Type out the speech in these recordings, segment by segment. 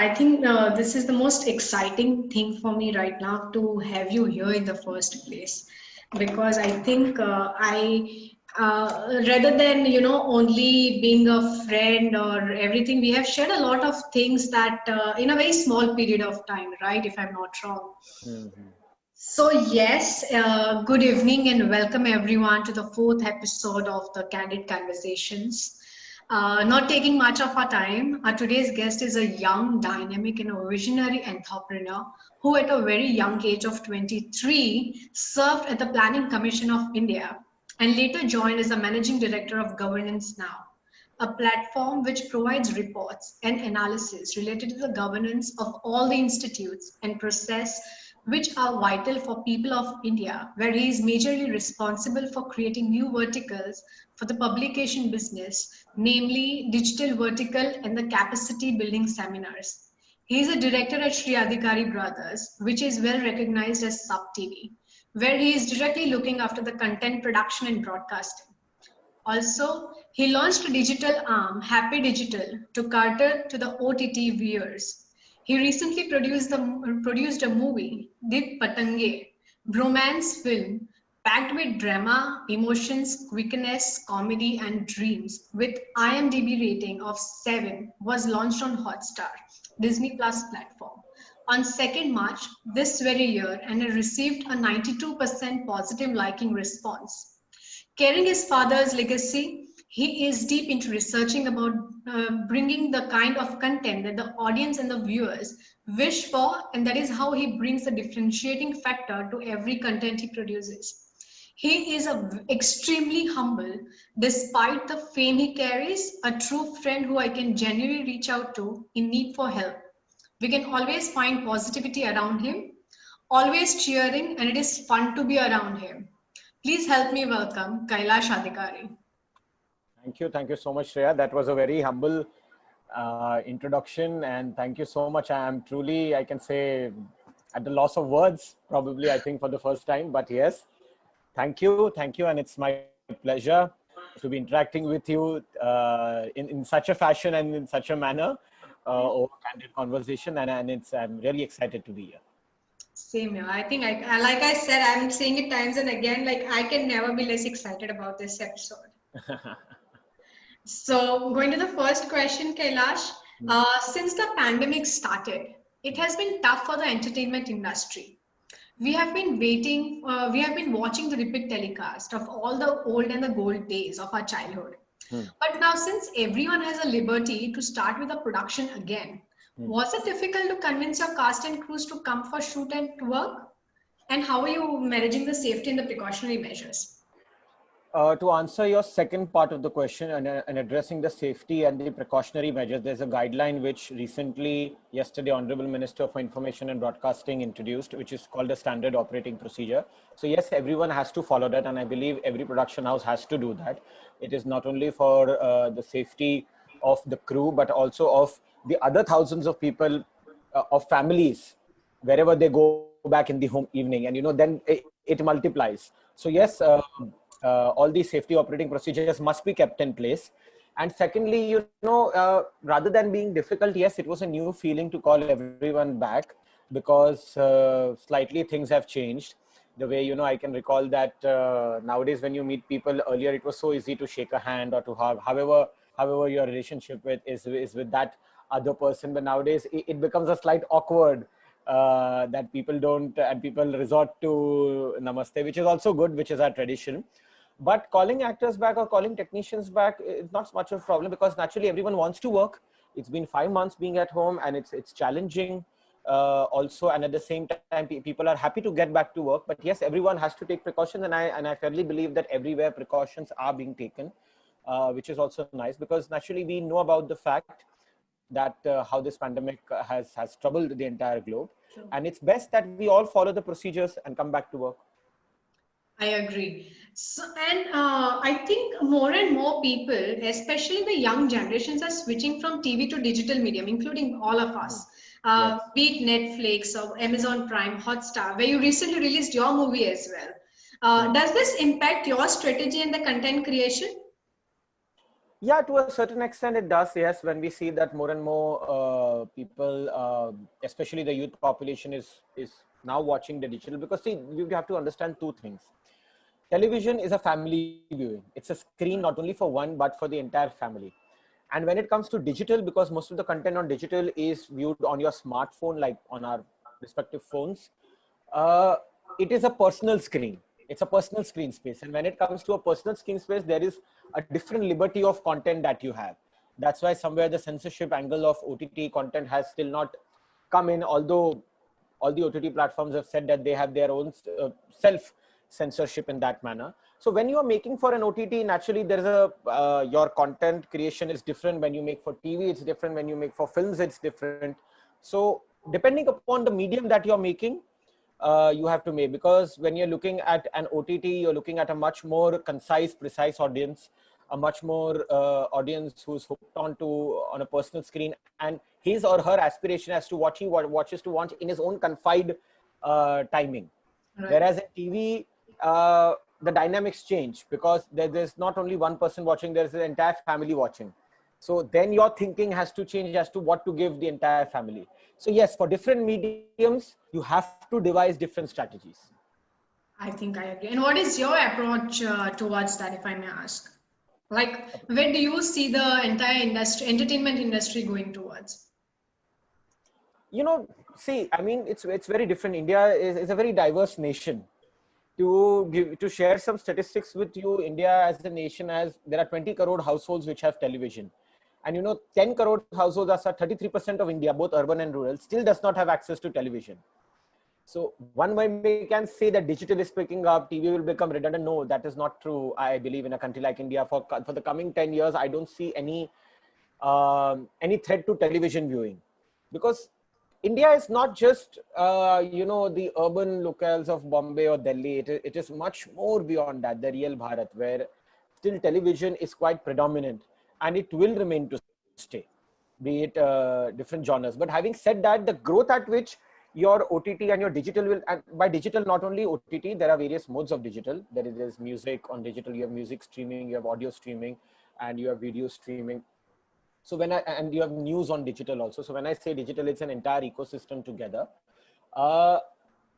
I think this is the most exciting thing for me right now to have you here in the first place, because I think rather than only being a friend or everything, we have shared a lot of things that in a very small period of time, right? If I'm not wrong. Mhm. So yes, good evening and welcome everyone to the fourth episode of the Candid Conversations. Not taking much of our time, our today's guest is a young, dynamic, and a visionary entrepreneur who, at a very young age of 23, served at the Planning Commission of India and later joined as the managing director of Governance Now, a platform which provides reports and analysis related to the governance of all the institutes and process which are vital for people of India, where he is majorly responsible for creating new verticals for the publication business, namely digital vertical and the capacity building seminars. He is a director at Sri Adhikari Brothers, which is well recognized as Sub TV, where he is directly looking after the content production and broadcasting. Also, he launched a digital arm, Happy Digital, to cater to the OTT viewers. He recently produced a movie, Dip Patange, bromance film packed with drama, emotions, quickness, comedy, and dreams. With IMDb rating of 7, was launched on Hotstar, Disney Plus platform on 2nd March this very year, and it received a 92% positive liking response. Carrying his father's legacy, he is deep into researching about bringing the kind of content that the audience and the viewers wish for, and that is how he brings the differentiating factor to every content he produces. He is extremely humble, despite the fame he carries, a true friend who I can genuinely reach out to in need for help. We can always find positivity around him, always cheering, and it is fun to be around him. Please help me welcome Kailash Adhikari. Thank you so much, Shreya. That was a very humble introduction, and thank you so much. I am truly, I can say, at the loss of words, probably, I think, for the first time. But yes, thank you, and it's my pleasure to be interacting with you in such a fashion and in such a manner over candid conversation, and I'm really excited to be here. Same here. I think, like I said, I'm saying it times and again, like I can never be less excited about this episode. So, going to the first question, Kailash, since the pandemic started, it has been tough for the entertainment industry. We have been watching the repeat telecast of all the old and the gold days of our childhood. Hmm. But now, since everyone has a liberty to start with a production again, was it difficult to convince your cast and crews to come for shoot and to work? And how are you managing the safety and the precautionary measures? To answer your second part of the question and addressing the safety and the precautionary measures, there's a guideline which recently, yesterday, Honorable Minister for Information and Broadcasting introduced, which is called the Standard Operating Procedure. So yes, everyone has to follow that, and I believe every production house has to do that. It is not only for the safety of the crew, but also of the other thousands of people, of families, wherever they go back in the home evening, and then it multiplies. So yes, all these safety operating procedures must be kept in place. And secondly, rather than being difficult, yes, it was a new feeling to call everyone back, because slightly things have changed. The way, I can recall that nowadays when you meet people, earlier it was so easy to shake a hand or to hug, however your relationship is with that other person. But nowadays it becomes a slight awkward, that people don't, and people resort to namaste, which is also good, which is our tradition. But calling actors back or calling technicians back is not much of a problem, because naturally everyone wants to work. It's been 5 months being at home, and it's challenging also, and at the same time people are happy to get back to work. But yes, everyone has to take precautions, and I fairly believe that everywhere precautions are being taken, which is also nice, because naturally we know about the fact that how this pandemic has troubled the entire globe. Sure. And it's best that we all follow the procedures and come back to work. I agree. So, and I think more and more people, especially the young generations, are switching from TV to digital medium, including all of us. Yes. Be it Netflix or Amazon Prime, Hotstar, where you recently released your movie as well. Does this impact your strategy and the content creation? Yeah, to a certain extent it does. Yes, when we see that more and more people, especially the youth population, is now watching the digital. Because see, we have to understand two things. Television is a family viewing. It's a screen not only for one but for the entire family. And when it comes to digital, because most of the content on digital is viewed on your smartphone, like on our respective phones, uh, it is a personal screen. It's a personal screen space. And when it comes to a personal screen space, there is a different liberty of content that you have. That's why somewhere the censorship angle of OTT content has still not come in, although all the OTT platforms have said that they have their own self censorship in that manner. So when you are making for an OTT, naturally there's a your content creation is different. When you make for TV, it's different. When you make for films, it's different. So depending upon the medium that you're making, you have to make, because when you're looking at an OTT, you're looking at a much more concise, precise audience, a much more audience who's hooked on a personal screen, and his or her aspiration as to what he watches to watch in his own confined timing. Right. Whereas in TV, the dynamics change, because there's not only one person watching, there's an entire family watching. So then your thinking has to change as to what to give the entire family. So yes, for different mediums, you have to devise different strategies. I think I agree. And what is your approach towards that, if I may ask? Like, where do you see the entire industry, entertainment industry, going towards? See, I mean, it's very different. India is a very diverse nation. To share some statistics with you, India as a nation, as there are 20 crore households which have television. And 10 crore households are 33% of India, both urban and rural, still does not have access to television. So one way we can say that digital is picking up, TV will become redundant. No, that is not true. I believe in a country like India, for the coming 10 years, I don't see any threat to television viewing, because India is not just the urban locales of Bombay or Delhi. It is much more beyond that, the real Bharat, where still television is quite predominant, and it will remain to stay, be it different genres. But having said that, the growth at which your OTT and your digital will, and by digital not only OTT, there are various modes of digital. There is music on digital, you have music streaming, you have audio streaming, and you have video streaming. So and you have news on digital also. So when I say digital, it's an entire ecosystem together. Uh,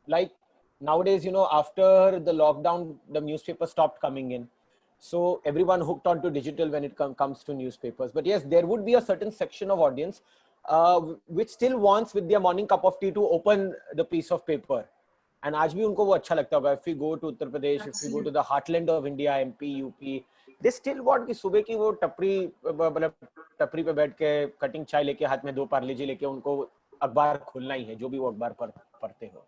like nowadays, after the lockdown, the newspaper stopped coming in. So everyone hooked onto digital when it comes to newspapers. But yes, there would be a certain section of audience which still wants, with their morning cup of tea, to open the piece of paper. And आज भी उनको वो अच्छा लगता होगा. If we go to Uttar Pradesh, if we go to the heartland of India, MP, UP, they still want कि सुबह की वो टपरी पे बैठ के कटिंग चाय लेके हाथ में 2 पार्ले जी लेके उनको अखबार खोलना ही है, जो भी वो अखबार पढ़ते हो.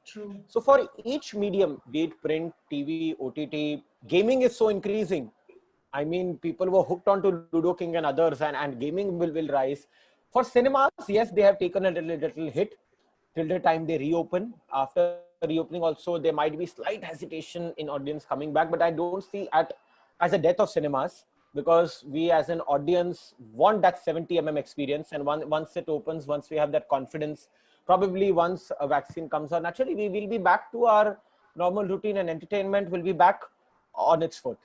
So for each medium, be it print, TV, OTT, gaming is so increasing. I mean, people were hooked onto Ludo King and others, and gaming will rise. For cinemas, yes, they have taken a little hit till the time they reopen. After reopening also, there might be slight hesitation in audience coming back, but I don't see it as a death of cinemas, because we as an audience want that 70 experience. And once it opens, once we have that confidence, probably once a vaccine comes out, naturally we will be back to our normal routine, and entertainment will be back on its foot.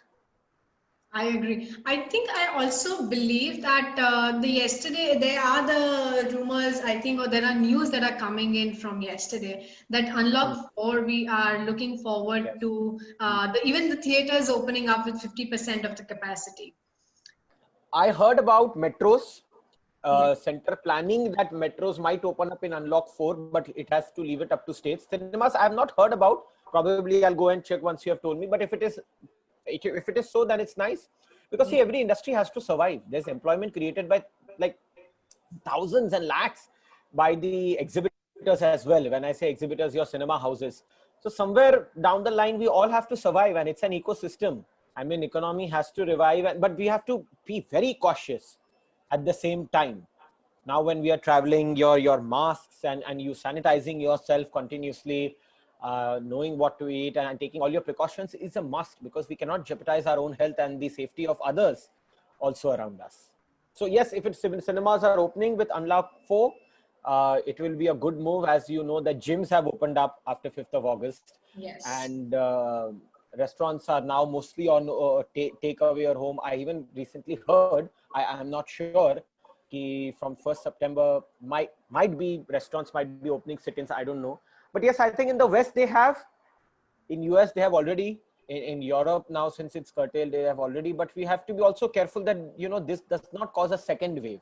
I agree. I think I also believe that there are the rumors, I think, or there are news that are coming in from yesterday, that Unlock 4, we are looking forward to even the theaters opening up with 50% of the capacity. I heard about metros, center planning, that metros might open up in Unlock 4, but it has to leave it up to states. Cinemas I have not heard about. Probably I'll go and check once you have told me. But if it is so, then it's nice, because see, every industry has to survive. There's employment created by like thousands and lakhs by the exhibitors as well. When I say exhibitors, your cinema houses. So somewhere down the line, we all have to survive, and it's an ecosystem. I mean, economy has to revive, but we have to be very cautious at the same time. Now, when we are traveling, your masks and you sanitizing yourself continuously, knowing what to eat and taking all your precautions is a must, because we cannot jeopardize our own health and the safety of others also around us. So yes, if cinemas are opening with Unlock 4, it will be a good move. As you know, the gyms have opened up after 5th of August. Yes. And restaurants are now mostly on takeaway or home. I even recently heard, I am not sure, from 1st September, might be restaurants might be opening sit-ins, I don't know. But yes, I think in the West they have, in US they have already, in Europe now since it's curtailed, they have already, but we have to be also careful that, this does not cause a second wave.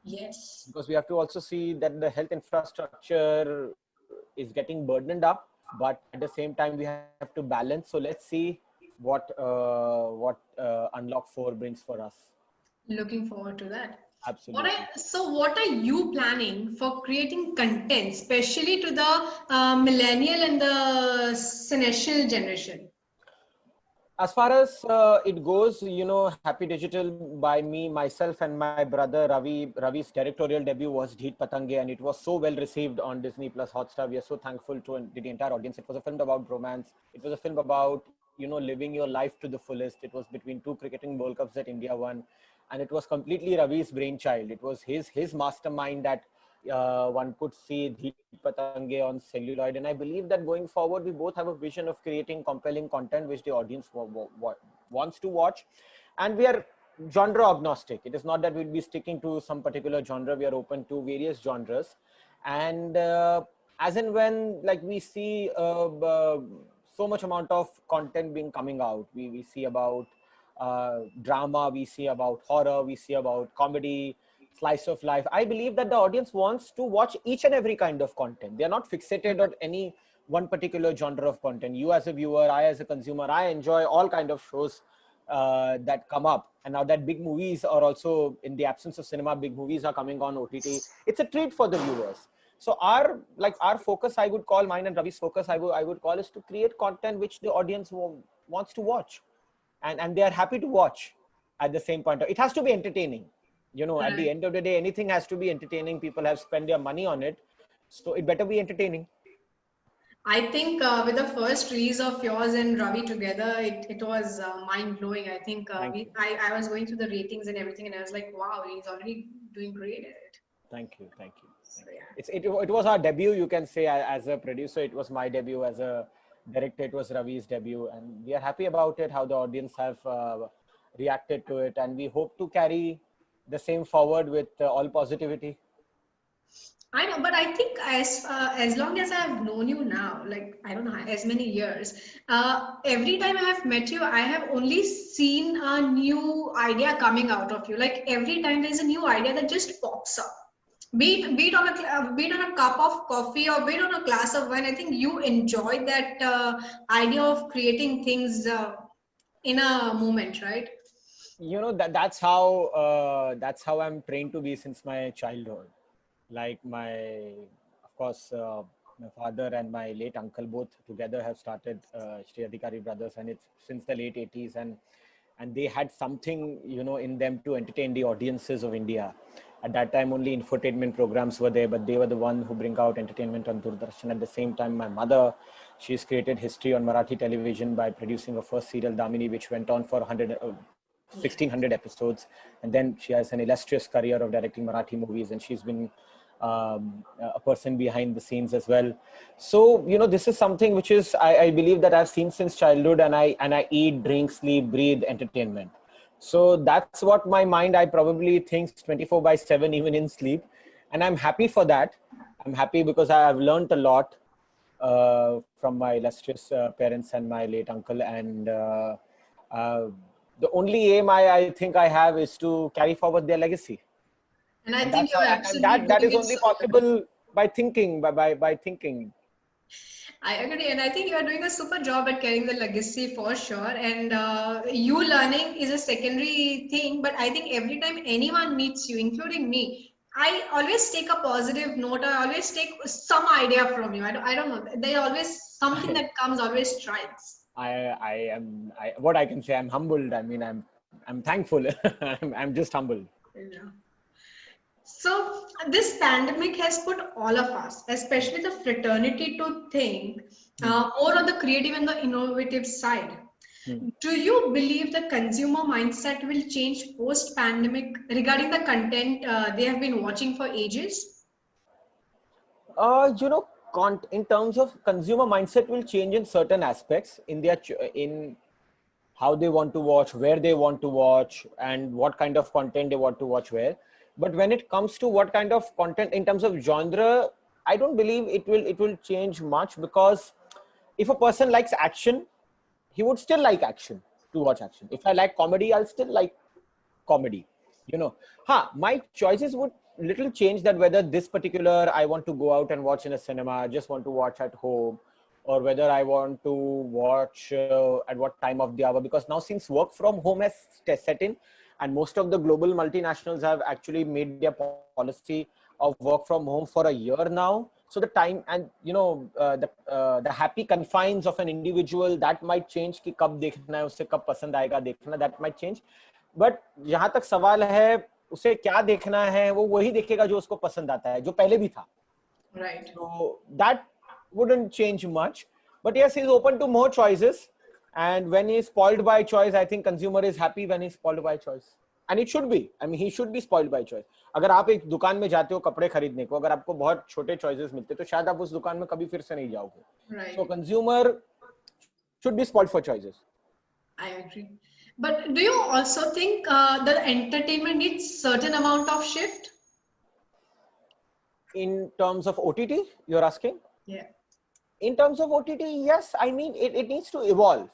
Yes. Because we have to also see that the health infrastructure is getting burdened up, but at the same time we have to balance. So let's see what Unlock 4 brings for us. Looking forward to that. Absolutely. What are you planning for creating content, especially to the millennial and the senescent generation? As far as it goes, Happy Digital, by me, myself, and my brother Ravi. Ravi's directorial debut was Dheet Patange, and it was so well received on Disney Plus Hotstar. We are so thankful to the entire audience. It was a film about romance. It was a film about living your life to the fullest. It was between two cricketing World Cups that India won, and it was completely Ravi's brainchild. It was his mastermind that one could see Dheet Patange on celluloid. And I believe that going forward, we both have a vision of creating compelling content which the audience wants to watch. And we are genre agnostic. It is not that we'll be sticking to some particular genre. We are open to various genres. And as and when, like, we see so much amount of content being coming out, we see about drama, we see about horror, we see about comedy, slice of life. I believe that the audience wants to watch each and every kind of content. They are not fixated on any one particular genre of content. You as a viewer, I as a consumer, I enjoy all kind of shows that come up. And now that big movies are also, in the absence of cinema, big movies are coming on OTT. It's a treat for the viewers. So our focus, I would call, mine and Ravi's focus, I would call, is to create content which the audience wants to watch, and they are happy to watch at the same point. It has to be entertaining. At the end of the day, anything has to be entertaining. People have spent their money on it, so it better be entertaining. I think with the first release of yours and Ravi together, it was mind blowing. I think I was going through the ratings and everything, and I was like, wow, he's already doing great at it. Thank you. So, yeah. It was our debut, you can say, as a producer. It was my debut as a director. It was Ravi's debut, and we are happy about it, how the audience have reacted to it, and we hope to carry the same forward with all positivity. I know, but I think as long as I've known you now, like, I don't know, as many years, every time I have met you, I have only seen a new idea coming out of you. Like, every time there's a new idea that just pops up. Be it on a cup of coffee or be it on a glass of wine. I think you enjoyed that idea of creating things in a moment, right? That's how I'm trained to be since my childhood. Like of course, my father and my late uncle both together have started Shri Adhikari Brothers, and it's since the late 80s, and they had something in them to entertain the audiences of India. At that time, only infotainment programs were there, but they were the one who bring out entertainment on Doordarshan. At the same time, my mother, she's created history on Marathi television by producing her first serial, Damini, which went on for 1,600 episodes. And then she has an illustrious career of directing Marathi movies, and she's been a person behind the scenes as well. So, this is something which is, I believe that I've seen since childhood, and I eat, drink, sleep, breathe entertainment. So that's what my mind, I probably thinks 24/7, even in sleep. And I'm happy for that. I'm happy because I have learned a lot from my illustrious parents and my late uncle. And the only aim I think I have is to carry forward their legacy. And I think you're absolutely that is only possible by thinking, by thinking. I agree, and I think you are doing a super job at carrying the legacy for sure. And you learning is a secondary thing, but I think every time anyone meets you, including me, I always take a positive note. I always take some idea from you. I don't know. There always something that comes always strikes. What I can say, I'm humbled. I mean, I'm thankful. I'm just humbled. Yeah. So this pandemic has put all of us, especially the fraternity, to think more on the creative and the innovative side. Do you believe the consumer mindset will change post-pandemic regarding the content they have been watching for ages? in terms of consumer mindset will change in certain aspects in their in how they want to watch, where they want to watch, and what kind of content they want to watch where. But when it comes to what kind of content in terms of genre, I don't believe it will change much, because if a person likes action, he would still like action, to watch action. If I like comedy, I'll still like comedy. You know, my choices would little change, that whether this particular I want to go out and watch in a cinema, I just want to watch at home, or whether I want to watch at what time of the hour. Because now, since work from home has set in, and most of the global multinationals have actually made their policy of work from home for a year now. So the time, and the happy confines of an individual, that might change कि कब देखना है उसे, कब पसंद आएगा देखना, that might change. But जहां तक सवाल है उसे क्या देखना है, वो वही देखेगा जो उसको पसंद आता है, जो पहले भी था. Right. So that wouldn't change much. But yes, he's open to more choices. And when he's spoiled by choice, I think consumer is happy when he's spoiled by choice. And it should be. I mean, he should be spoiled by choice. अगर आप एक दुकान में जाते हो कपड़े खरीदने को, अगर आपको बहुत छोटे choices मिलते, तो शायद आप उस दुकान में कभी फिर से नहीं जाओगे. Right. So consumer should be spoiled for choices. I agree. But do you also think the entertainment needs certain amount of shift? In terms of OTT, you're asking? Yeah. In terms of OTT, yes. I mean, it needs to evolve,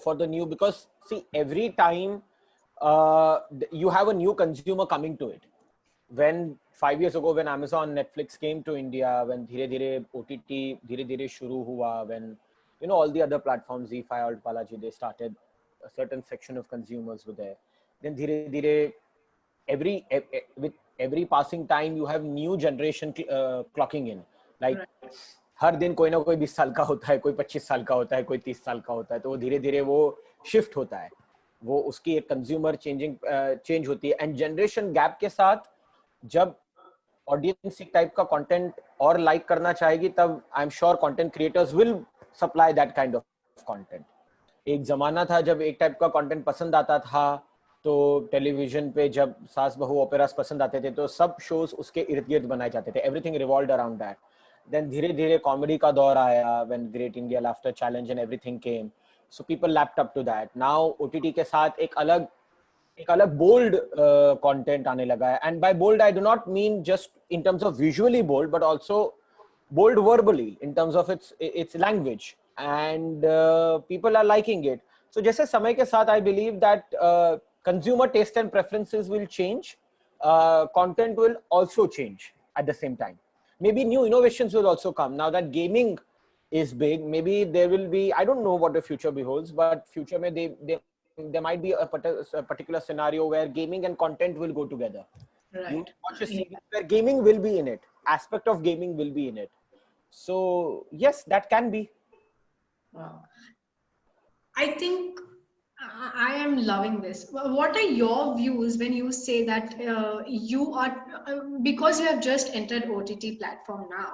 for the new, because see, every time you have a new consumer coming to it. When 5 years ago, when Amazon, Netflix came to India, when धीरे धीरे OTT धीरे धीरे शुरू हुआ, when all the other platforms, ZEE5, Alt Balaji, they started, a certain section of consumers were there. Then धीरे धीरे with every passing time, you have new generation clocking in. Like हर दिन कोई ना कोई 20 साल का होता है, कोई 25 साल का होता है, कोई 30 साल का होता है, तो वो धीरे धीरे वो शिफ्ट होता है, वो उसकी एक कंज्यूमर चेंज होती है. एंड जनरेशन गैप के साथ जब ऑडियंस एक टाइप का कंटेंट और लाइक करना चाहेगी, तब I am sure content creators will supply that kind of content. एक जमाना था जब एक टाइप का कंटेंट पसंद आता था, तो टेलीविजन पे जब सास बहू ओपेरास पसंद आते थे, तो सब शोज उसके इर्द गिर्द बनाए जाते थे. Everything revolved around that. Then धीरे धीरे कॉमेडी का दौर आया, when Great India Laughter Challenge and everything came, so people lapped up to that. Now OTT के साथ एक अलग bold content आने लगा है. And by bold I do not mean just in terms of visually bold, but also bold verbally in terms of its language, and people are liking it. So जैसे समय के साथ I believe that consumer taste and preferences will change, content will also change at the same time. Maybe new innovations will also come. Now that gaming is big, maybe there will be, I don't know what the future beholds, but future mein there might be a particular scenario where gaming and content will go together. Right. You watch a series where gaming will be in it, aspect of gaming will be in it. So yes, that can be. Wow. I think I am loving this. What are your views when you say that you are, because you have just entered OTT platform now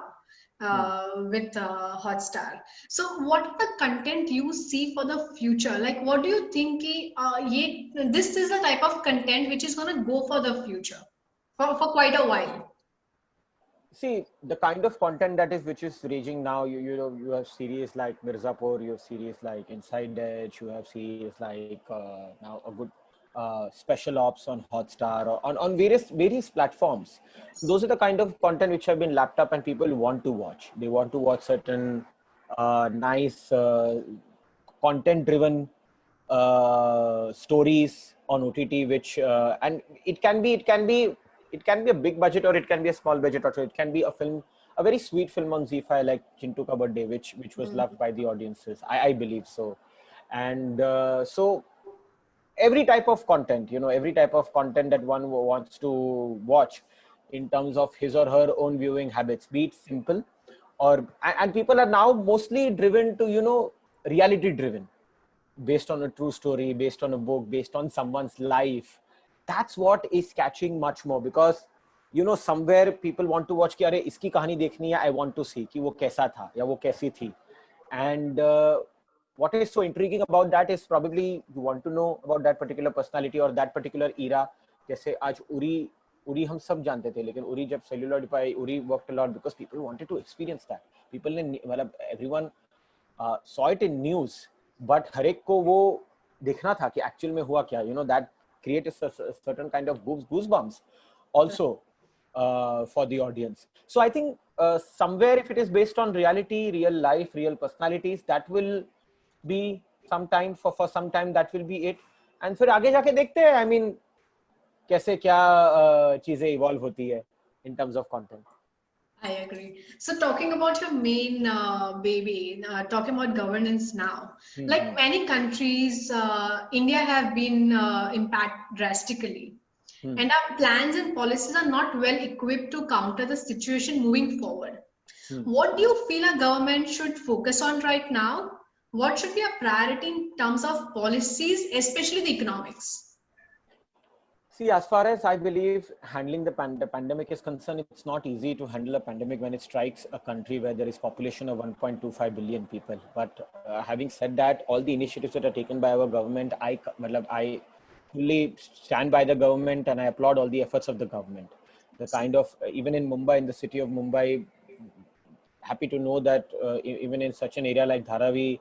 with Hotstar. So what are the content you see for the future? Like, what do you think this is the type of content which is going to go for the future for quite a while? See, the kind of content which is raging now, you have series like Mirzapur, you have series like Inside Edge, you have series like now a good Special Ops on Hotstar, or on various platforms. Those are the kind of content which have been lapped up and people want to watch. They want to watch certain nice content-driven stories on OTT, which and it can be a big budget, or it can be a small budget, or it can be a film, a very sweet film on ZEE5 like Chintu Ka Birthday, which was loved by the audiences. I believe so. And so every type of content, every type of content that one wants to watch in terms of his or her own viewing habits, be it simple and people are now mostly driven to, reality driven, based on a true story, based on a book, based on someone's life. That's what is catching much more, because somewhere people want to watch कि अरे इसकी कहानी देखनी है, I want to see कि वो कैसा था या वो कैसी थी. And what is so intriguing about that is probably you want to know about that particular personality or that particular era. जैसे आज उरी Uri हम सब जानते थे, लेकिन Uri जब celluloid पे आई, Uri worked a lot because people wanted to experience that. People ने मतलब everyone saw it in news, but हर एक को वो देखना था कि actual में हुआ क्या. You know, that creates a certain kind of goosebumps also for the audience. So I think somewhere if it is based on reality, real life, real personalities, that will be sometime for some time, that will be it. And फिर आगे जाके देखते हैं, I mean, कैसे क्या चीजें evolve होती है in terms of content. I agree. So talking about your main baby, talking about governance now, like many countries, India have been impacted drastically. And our plans and policies are not well equipped to counter the situation moving forward. What do you feel a government should focus on right now? What should be a priority in terms of policies, especially the economics? See, as far as I believe handling the pandemic is concerned, it's not easy to handle a pandemic when it strikes a country where there is population of 1.25 billion people. But having said that, all the initiatives that are taken by our government, I fully stand by the government and I applaud all the efforts of the government. The kind of, even in Mumbai, in the city of Mumbai, happy to know that even in such an area like Dharavi,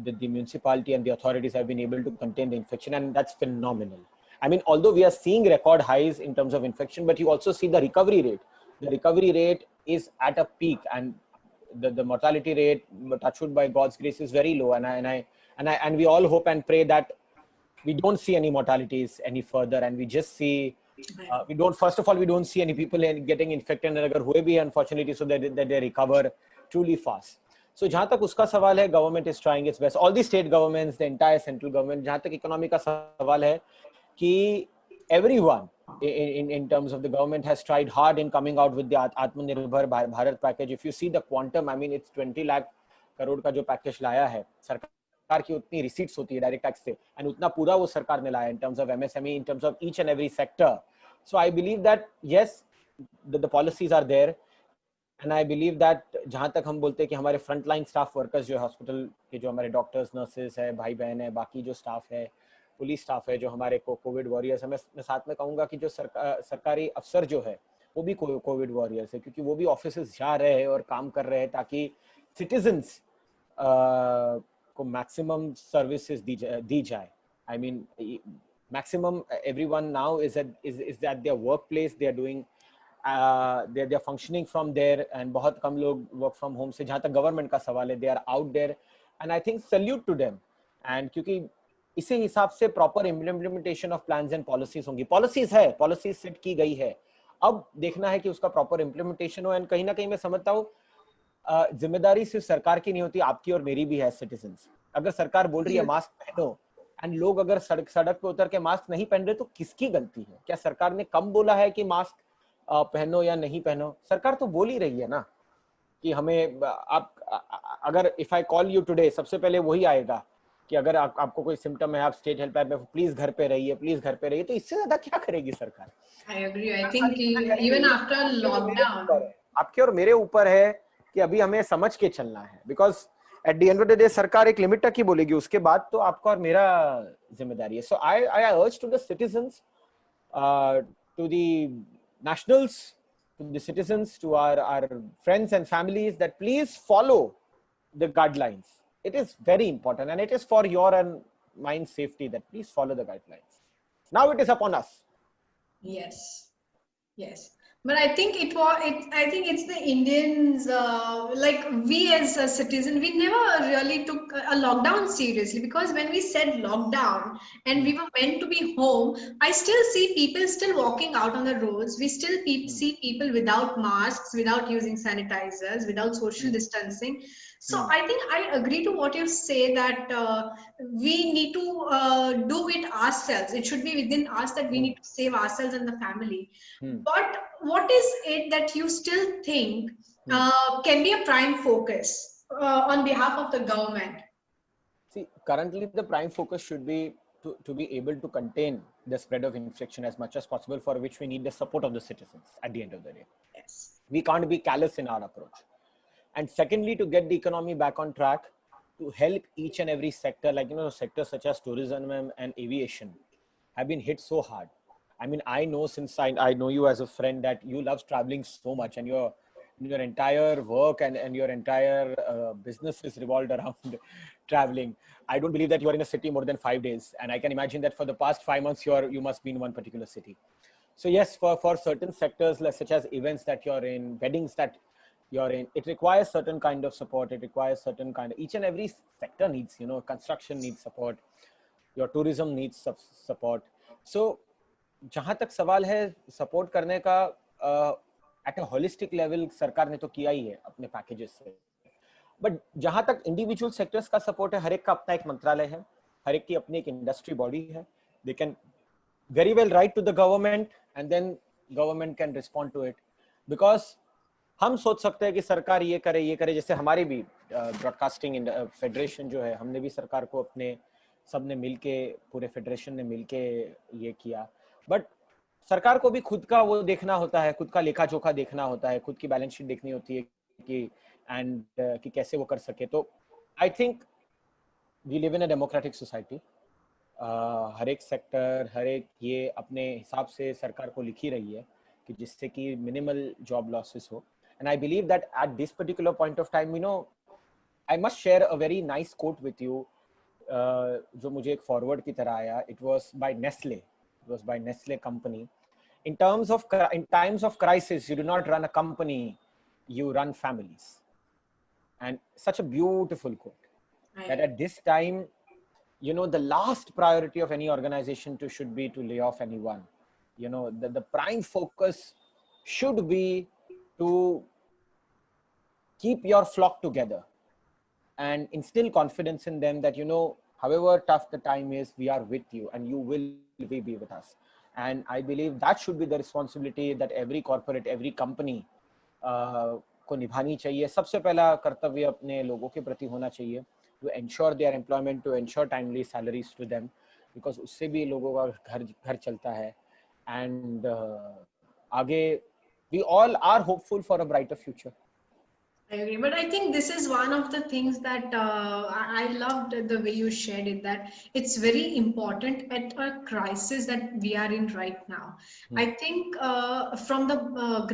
the municipality and the authorities have been able to contain the infection, and that's phenomenal. I mean, although we are seeing record highs in terms of infection, but you also see the recovery rate. The recovery rate is at a peak, and the mortality rate, touched by God's grace, is very low. And we all hope and pray that we don't see any mortalities any further, and we just see first of all, we don't see any people getting infected, and agar hue bhi unfortunately, so that they recover truly fast. So jahan tak uska sawal hai, government is trying its best. All the state governments, the entire central government, jahan tak economy ka sawal hai, ki everyone in terms of the government has tried hard in coming out with the Atmanirbhar Bharat package. If you see the quantum, I mean, it's 20 lakh crore का जो package लाया है सरकार की, उतनी receipts होती है direct tax से, एंड उतना पूरा वो सरकार ने लाया in terms of MSME, in terms of each and every sector. So I believe that yes, the policies are there, and I believe that जहाँ तक हम बोलते हैं कि हमारे फ्रंट लाइन स्टाफ वर्कर्स जो हॉस्पिटल के, जो हमारे डॉक्टर्स, नर्सेस है, भाई बहन है, बाकी जो स्टाफ है, पुलिस स्टाफ है, जो हमारे कोविड वॉरियर्स है, मैं साथ में कहूँगा कि जो सरकारी अफसर जो है वो भी कोविड वॉरियर्स है, क्योंकि वो भी ऑफिसेस जा रहे हैं और काम कर रहे हैं ताकि सिटीजन्स को मैक्सिमम सर्विसेज दी जाए. I mean maximum everyone now is at their workplace. They are doing they're functioning from there, and बहुत कम लोग work from home से. जहाँ तक government का सवाल है, they are out there, and I think salute to them. And क्योंकि इसी हिसाब से proper implementation of plans and policies होंगी. Policies है, policies set की गई है, अब देखना है कि उसका proper implementation हो. And कहीं ना कहीं मैं समझता हूँ जिम्मेदारी सिर्फ सरकार की नहीं होती, आपकी और मेरी भी है citizens. अगर सरकार बोल रही है मास्क पहनो, एंड लोग अगर सड़क पे उतर के मास्क नहीं पहन रहे, तो किसकी गलती है? क्या सरकार ने कम बोला है कि मास्क पहनो या नहीं पहनो? सरकार तो बोल ही रही है ना कि हमें, आप अगर if I call you today, सबसे पहले वही आएगा कि अगर आपको कोई सिम्टम है, आप स्टेट हेल्पलाइन पे प्लीज घर पे रहिए, प्लीज घर पे रहिए. तो इससे ज्यादा क्या करेगी सरकार? I agree. I think even after lockdown आपके और मेरे ऊपर है कि अभी हमें समझ के चलना है, because at the end of the day सरकार एक लिमिट तक ही बोलेगी, उसके बाद तो आपका और मेरा जिम्मेदारी है. So I urge to the citizens, to the nationals, to the citizens, to our friends and families, that please follow the guidelines. It is very important, and it is for your and mine safety, that please follow the guidelines. Now it is upon us. Yes. But I think I think it's the Indians, like we as a citizen, we never really took a lockdown seriously, because when we said lockdown and we were meant to be home, I still see people still walking out on the roads. We still see people without masks, without using sanitizers, without social distancing. So I think I agree to what you say, that we need to do it ourselves. It should be within us, that we need to save ourselves and the family. But what is it that you still think can be a prime focus on behalf of the government? See, currently the prime focus should be to be able to contain the spread of infection as much as possible, for which we need the support of the citizens at the end of the day. Yes. We can't be callous in our approach. And secondly, to get the economy back on track, to help each and every sector, like, sectors such as tourism and aviation have been hit so hard. I mean, I know since I know you as a friend that you love traveling so much, and your entire work and your entire business is revolved around traveling. I don't believe that you are in a city more than 5 days, and I can imagine that for the past 5 months you must be in one particular city. So yes, for certain sectors such as events that you're in, weddings that you're in, it requires certain kind of support. It requires certain kind of, each and every sector needs, construction needs support, your tourism needs support. So जहां तक सवाल है support करने का, at a holistic level सरकार ने तो किया ही है अपने पैकेजेस से, बट जहां तक इंडिविजुअल सेक्टर्स का सपोर्ट है, हर एक का अपना एक मंत्रालय है, हर एक की अपनी एक इंडस्ट्री बॉडी है. They can very well write to the government and then government can respond to it, because हम सोच सकते हैं कि सरकार ये करे, जैसे हमारी भी ब्रॉडकास्टिंग फेडरेशन जो है, हमने भी सरकार को अपने सबने मिलके, पूरे फेडरेशन ने मिलके ये किया, बट सरकार को भी खुद का वो देखना होता है, खुद का लेखा जोखा देखना होता है, खुद की बैलेंस शीट देखनी होती है कि एंड कि कैसे वो कर सके. तो I think we live in a democratic society. हर एक सेक्टर, हर एक ये अपने हिसाब से सरकार को लिखी रही है कि जिससे कि मिनिमल जॉब लॉसेस हो. And I believe that at this particular point of time, I must share a very nice quote with you, जो मुझे एक फॉरवर्ड की तरह आया. It was by Nestle company. In times of crisis, you do not run a company, you run families. And such a beautiful quote, that at this time, the last priority of any organization should be to lay off anyone. The prime focus should be to keep your flock together and instill confidence in them that, however tough the time is, we are with you and you will be with us. And I believe that should be the responsibility that every corporate, every company को निभानी चाहिए. सबसे पहला कर्तव्य अपने लोगों के प्रति होना चाहिए, to ensure their employment, to ensure timely salaries to them, because उससे भी लोगों का घर चलता है. And आगे we all are hopeful for a brighter future. I agree, but I think this is one of the things that I loved the way you shared it, that it's very important at a crisis that we are in right now. I think from the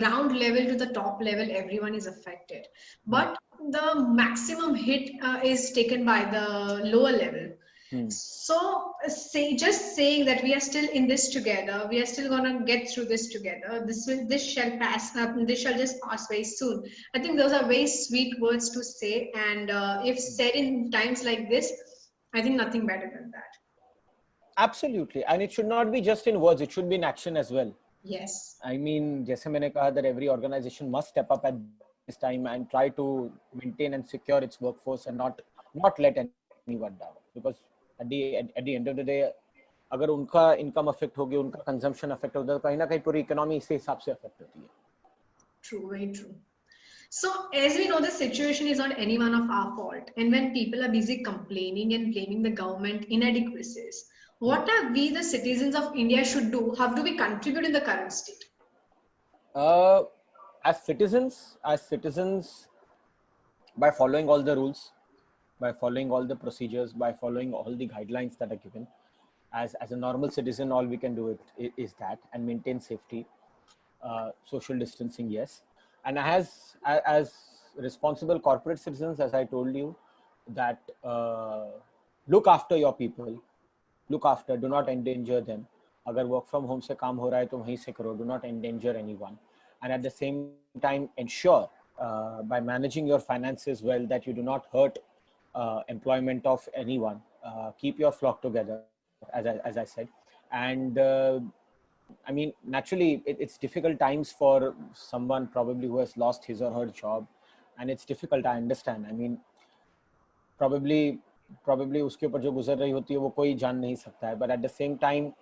ground level to the top level, everyone is affected, but the maximum hit is taken by the lower level. So just saying that we are still in this together, we are still going to get through this together, this shall pass, this shall just pass very soon. I think those are very sweet words to say, and if said in times like this, I think nothing better than that. Absolutely. And it should not be just in words, it should be in action as well. Yes. I mean, jaise maine kaha, that every organization must step up at this time and try to maintain and secure its workforce and not let anyone down, because at the end of the day, अगर उनका income affect होगी, उनका consumption affect होगा, तो कहीं ना कहीं पूरी इकोनॉमी इसी हिसाब से अफेक्ट होती है. True, very true. So as we know, the situation is not any one of our fault, and when people are busy complaining and blaming the government inadequacies, what are we, the citizens of India, should do? How do we contribute in the current state? As citizens, by following all the rules, by following all the procedures, by following all the guidelines that are given, as a normal citizen, all we can do is that, and maintain safety, social distancing, yes. And as responsible corporate citizens, as I told you, that look after your people, do not endanger them. अगर work from home से काम हो रहा है तो वहीं से करो, do not endanger anyone. And at the same time, ensure by managing your finances well that you do not hurt employment of anyone. Keep your flock together, as I said. And I mean, naturally, it's difficult times for someone probably who has lost his or her job, and it's difficult. I understand. I mean, probably उसके ऊपर जो गुजर रही होती है वो कोई जान नहीं सकता है. But at the same time,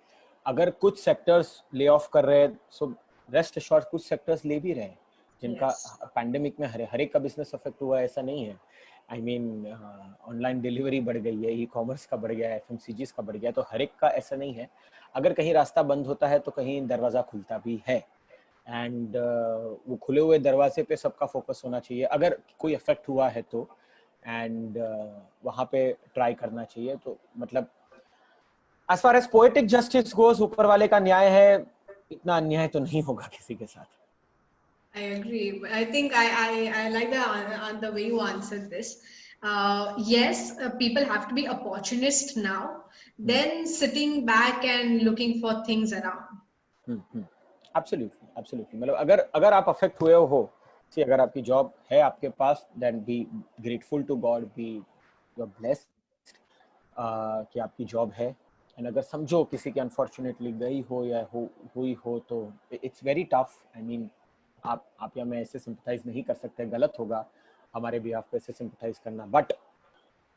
अगर कुछ sectors lay off कर रहे हैं, so rest assured कुछ sectors ले भी रहे हैं, जिनका पैंडेमिक में हर एक का बिजनेस अफेक्ट हुआ है, ऐसा नहीं है. आई मीन, ऑनलाइन डिलीवरी बढ़ गई है, ई कॉमर्स का बढ़ गया है, FMCGs का बढ़ गया है, तो हर एक का ऐसा नहीं है. अगर कहीं रास्ता बंद होता है तो कहीं दरवाज़ा खुलता भी है. एंड वो खुले हुए दरवाजे पे सबका फोकस होना चाहिए अगर कोई अफेक्ट हुआ है तो, एंड वहाँ पे ट्राई करना चाहिए. तो मतलब as far as poetic justice goes, ऊपर वाले का न्याय है, इतना अन्याय तो नहीं होगा किसी के साथ. I agree. I think I like the way you answered this. Yes, people have to be opportunist now, then sitting back and looking for things around. Absolutely. मतलब अगर आप अफेक्ट हुए हो, see, अगर आपकी जॉब है आपके पास, then be grateful to God, be you're blessed कि आपकी जॉब है. एंड अगर समझो किसी की अनफॉर्चुनेटली गई हो या हुई हो तो it's very tough. I mean आप या मैं ऐसे सिंपथाइज नहीं कर सकते, गलत होगा हमारे बिहाफ पे ऐसे सिंपथाइज करना. But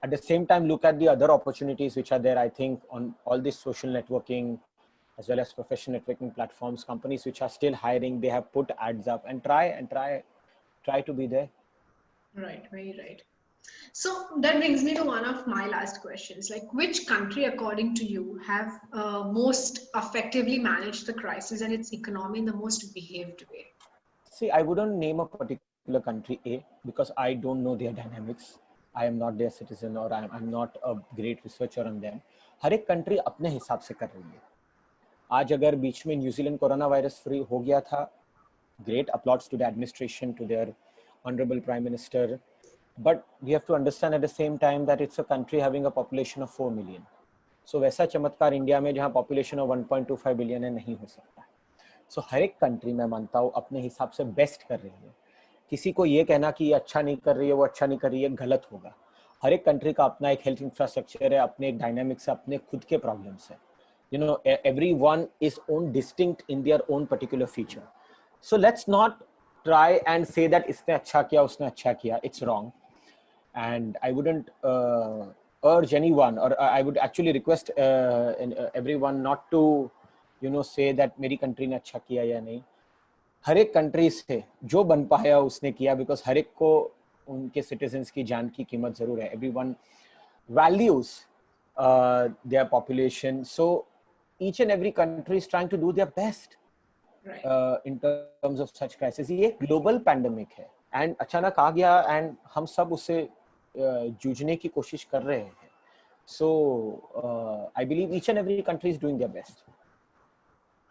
at the same time, look at the other opportunities which are there. I think on all this social networking as well as professional networking platforms, companies which are still hiring, they have put ads up and try to be there. Right, very right. So that brings me to one of my last questions. Like, which country, according to you, have most effectively managed the crisis and its economy in the most behaved way? See, I wouldn't name a particular country A because I don't know their dynamics. I am not their citizen or I'm not a great researcher on them. हर एक country अपने हिसाब से कर रही है. आज अगर बीच में न्यूजीलैंड कोरोना वायरस फ्री हो गया था, great applauds to the administration, to their honorable prime minister. But we have to understand at the same time that it's a country having a population of 4 million. So वैसा चमत्कार India में जहाँ population of 1.25 billion है नहीं हो सकता. So हर एक country मैं मानता हूँ अपने हिसाब से बेस्ट कर रही है. किसी को ये कहना कि ये अच्छा नहीं कर रही है, वो अच्छा नहीं कर रही है, गलत होगा. हर एक कंट्री का अपना एक हेल्थ इंफ्रास्ट्रक्चर है, अपने एक डायनामिक्स है, अपने खुद के प्रॉब्लम्स है. You know, everyone is own distinct in their own particular feature. So let's not try and say that इसने अच्छा किया, उसने अच्छा किया. It's wrong. And I wouldn't urge anyone, or I would actually request everyone not to, you know, say that मेरी country ने अच्छा किया या नहीं. हर एक कंट्री से जो बन पाया उसने किया, बिकॉज हर एक को उनके सिटीजन्स की जान की कीमत जरूर है. Everyone values their population, so each and every country is trying to do their best in terms of such crisis. ये global pandemic है and अचानक आ गया and हम सब उससे जूझने की कोशिश कर रहे हैं. So I believe each and every country is doing their best.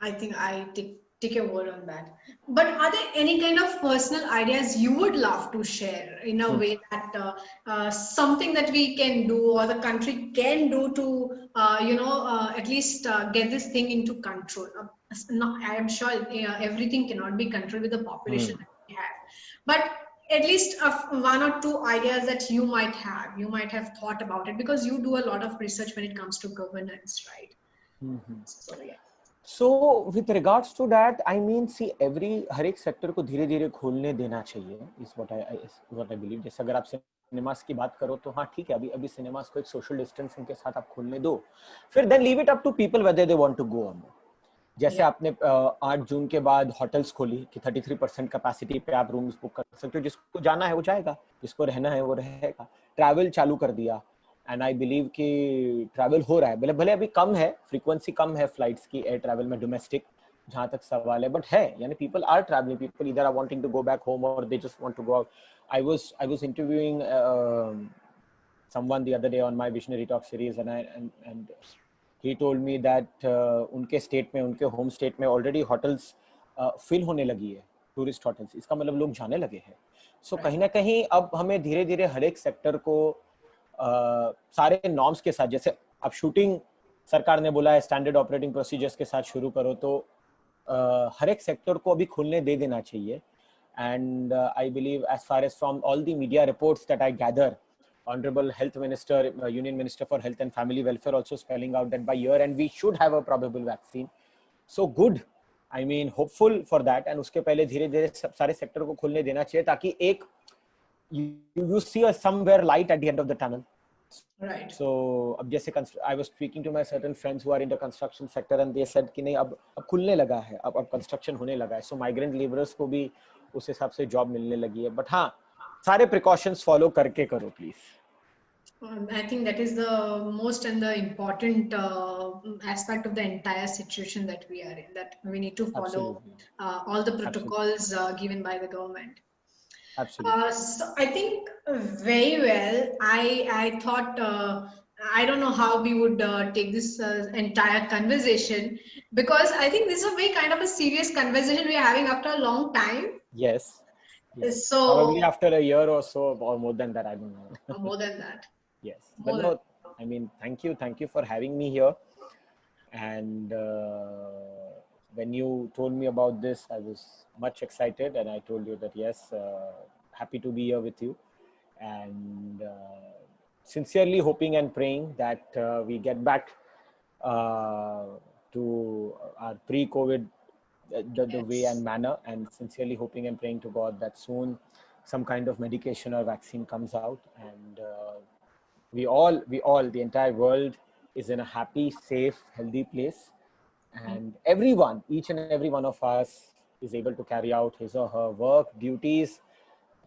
I think I take your word on that. But are there any kind of personal ideas you would love to share in a way that something that we can do or the country can do to, at least get this thing into control? I am sure everything cannot be controlled with the population that we have. But at least one or two ideas that you might have thought about it, because you do a lot of research when it comes to governance, right? So yeah. So with regards to that, I mean, see, हर एक sector को धीरे धीरे खोलने देना चाहिए, is what I believe. जैसे अगर आप सिनेमास की बात करो तो हाँ ठीक है, अभी सिनेमास को एक सोशल डिस्टेंसिंग के साथ आप खोलने दो, फिर then leave it up to people whether they want to go or not. जैसे आपने 8 जून के बाद होटल्स खोली कि 33% कैपेसिटी पे आप रूम्स बुक कर सकते हो, जिसको जाना है वो जाएगा, जिसको रहना है वो रहेगा. ट्रैवल चालू कर दिया एंड आई बिलीव कि ट्रैवल हो रहा है, भले अभी कम है, फ्रीक्वेंसी कम है फ्लाइट्स की एयर ट्रैवल में, डोमेस्टिक जहाँ तक सवाल है, बट है, यानी people are travelling, people either are wanting to go back home और they just want to go out. I was interviewing someone the other day on my Visionary Talk series and he told me that उनके state में, उनके home state में already hotels fill होने लगी है, tourist hotels. इसका मतलब लोग जाने लगे हैं. सो कहीं ना कहीं अब हमें धीरे धीरे हर एक सेक्टर को सारे नॉर्म्स के साथ, जैसे अब शूटिंग सरकार ने बोला है स्टैंडर्ड ऑपरेटिंग प्रोसीजर्स के साथ शुरू करो, तो हर एक सेक्टर को अभी खुलने दे देना चाहिए. And I believe as far as from all the media reports that I gather, Honorable Health Minister, Union Minister for Health and Family Welfare also spelling out that by year end we should have a probable vaccine. So good. I mean, hopeful for that. And उसके पहले धीरे धीरे सारे sector को खुलने देना चाहिए ताकि एक you see somewhere light at the end of the tunnel. Right. So अब जैसे I was speaking to my certain friends who are in the construction sector and they said कि नहीं अब खुलने लगा है, अब construction होने लगा है. So migrant laborers को भी उस हिसाब से जॉब मिलने लगी है. But हाँ, सारे precautions follow करके करो please. I think that is the most and the important aspect of the entire situation that we are in, that we need to follow all the protocols given by the government. Absolutely. So I think very well. I thought I don't know how we would take this entire conversation, because I think this is a very kind of a serious conversation we are having after a long time. Yes. Yes. Probably So, after a year or so, or more than that, I don't know. more than that. Yes. But More than no, I mean, thank you. Thank you for having me here. And when you told me about this, I was much excited, and I told you that yes, happy to be here with you, and sincerely hoping and praying that we get back uh, to our pre-COVID the way and yes. manner, and sincerely hoping and praying to God that soon some kind of medication or vaccine comes out, and the entire world is in a happy, safe, healthy place, and everyone, each and every one of us is able to carry out his or her work duties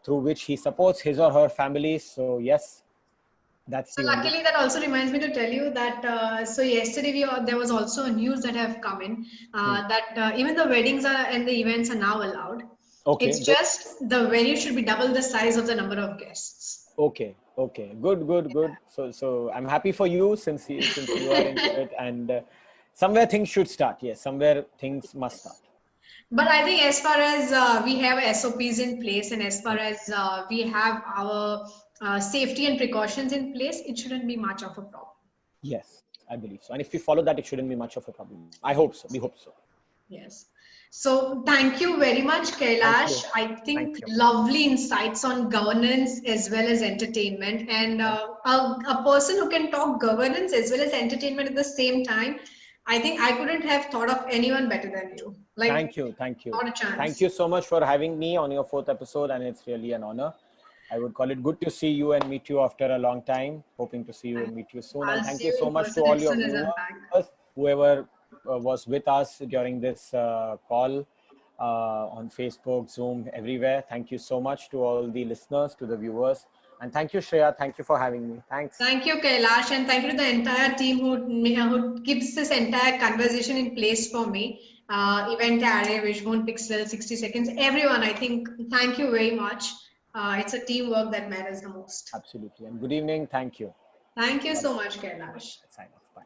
through which he supports his or her family. So yes, that's So the only. luckily, that also reminds me to tell you that so yesterday there was also a news that have come in Hmm. that even the weddings are and the events are now allowed. Okay, It's good. just the venue should be double the size of the number of guests. Okay, okay, good, good, good. So I'm happy for you since you are into it, and somewhere things should start. Yes, somewhere things must start. But I think as far as we have SOPs in place, and as far Hmm. as we have our safety and precautions in place, it shouldn't be much of a problem. Yes, I believe so. And if we follow that, it shouldn't be much of a problem. I hope so. We hope so. Yes. So thank you very much, Thank Kailash. you. I Thank think you. lovely insights on governance as well as entertainment. And Thank a person who can talk governance as well as entertainment at the same time, I think I couldn't have thought of anyone better than you. Like, Thank you. Thank you. not a Thank chance. you so much for having me on your fourth episode, and it's really an honor. I would call it good to see you and meet you after a long time. Hoping to see you and meet you soon. And I'll thank see you you so in much to person all as your soon as I'm back. viewers, whoever was with us during this call on Facebook, Zoom, everywhere. Thank you so much to all the listeners, to the viewers. And thank you, Shreya. Thank you for having me. Thanks. Thank you, Kailash, and thank you to the entire team who keeps this entire conversation in place for me. Event Array, Wishbone Pixel, 60 Seconds, everyone, I think, thank you very much. It's a teamwork that matters the most. Absolutely. And good evening. Thank you. Thank you Bye so bye. much, Kailash. Sign off. Bye.